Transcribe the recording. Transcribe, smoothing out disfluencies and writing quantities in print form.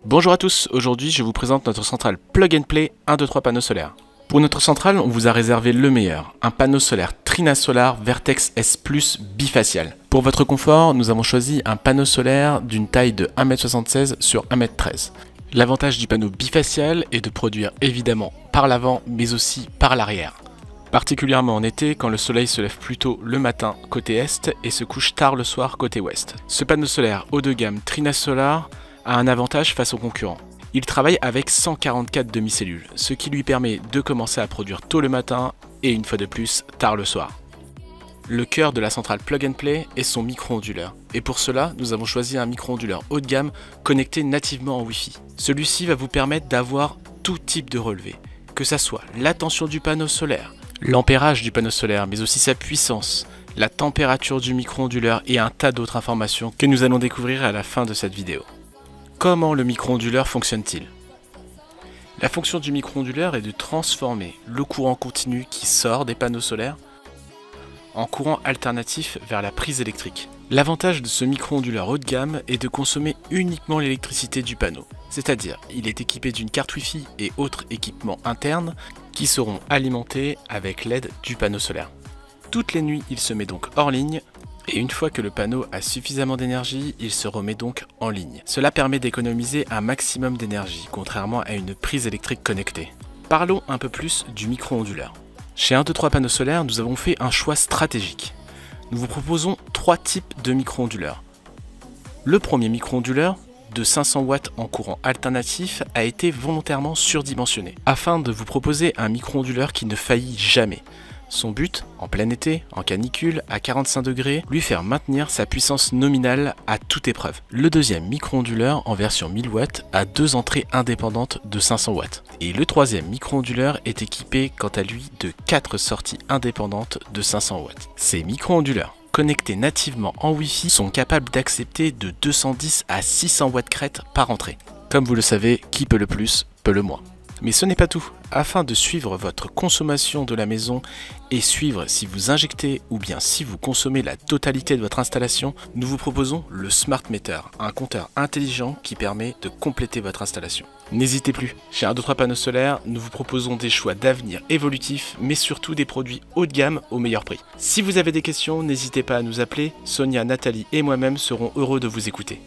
Bonjour à tous, aujourd'hui je vous présente notre centrale Plug and Play 1, 2, 3 panneaux solaires. Pour notre centrale, on vous a réservé le meilleur, un panneau solaire Trina Solar Vertex S Plus bifacial. Pour votre confort, nous avons choisi un panneau solaire d'une taille de 1m76 sur 1m13. L'avantage du panneau bifacial est de produire évidemment par l'avant mais aussi par l'arrière. Particulièrement en été, quand le soleil se lève plus tôt le matin côté est et se couche tard le soir côté ouest. Ce panneau solaire haut de gamme Trina Solar a un avantage face aux concurrents. Il travaille avec 144 demi-cellules, ce qui lui permet de commencer à produire tôt le matin et une fois de plus tard le soir. Le cœur de la centrale Plug and Play est son micro-onduleur, et pour cela nous avons choisi un micro-onduleur haut de gamme connecté nativement en Wi-Fi. Celui-ci va vous permettre d'avoir tout type de relevé, que ça soit la tension du panneau solaire, l'ampérage du panneau solaire, mais aussi sa puissance, la température du micro-onduleur et un tas d'autres informations que nous allons découvrir à la fin de cette vidéo. Comment le micro-onduleur fonctionne-t-il? La fonction du micro-onduleur est de transformer le courant continu qui sort des panneaux solaires en courant alternatif vers la prise électrique. L'avantage de ce micro-onduleur haut de gamme est de consommer uniquement l'électricité du panneau, c'est-à-dire il est équipé d'une carte Wi-Fi et autres équipements internes qui seront alimentés avec l'aide du panneau solaire. Toutes les nuits, il se met donc hors ligne, et une fois que le panneau a suffisamment d'énergie, il se remet donc en ligne. Cela permet d'économiser un maximum d'énergie, contrairement à une prise électrique connectée. Parlons un peu plus du micro-onduleur. Chez 1, 2, 3 panneaux solaires, nous avons fait un choix stratégique. Nous vous proposons 3 types de micro-onduleurs. Le premier micro-onduleur, de 500 watts en courant alternatif, a été volontairement surdimensionné, afin de vous proposer un micro-onduleur qui ne faillit jamais. Son but, en plein été, en canicule, à 45 degrés, lui faire maintenir sa puissance nominale à toute épreuve. Le deuxième micro-onduleur, en version 1000 watts, a 2 entrées indépendantes de 500 watts. Et le troisième micro-onduleur est équipé, quant à lui, de 4 sorties indépendantes de 500 watts. Ces micro-onduleurs, connectés nativement en Wi-Fi, sont capables d'accepter de 210 à 600 watts crête par entrée. Comme vous le savez, qui peut le plus, peut le moins. Mais ce n'est pas tout. Afin de suivre votre consommation de la maison et suivre si vous injectez ou bien si vous consommez la totalité de votre installation, nous vous proposons le Smart Meter, un compteur intelligent qui permet de compléter votre installation. N'hésitez plus, chez 1, 2, 3 panneaux solaires, nous vous proposons des choix d'avenir évolutifs, mais surtout des produits haut de gamme au meilleur prix. Si vous avez des questions, n'hésitez pas à nous appeler, Sonia, Nathalie et moi-même serons heureux de vous écouter.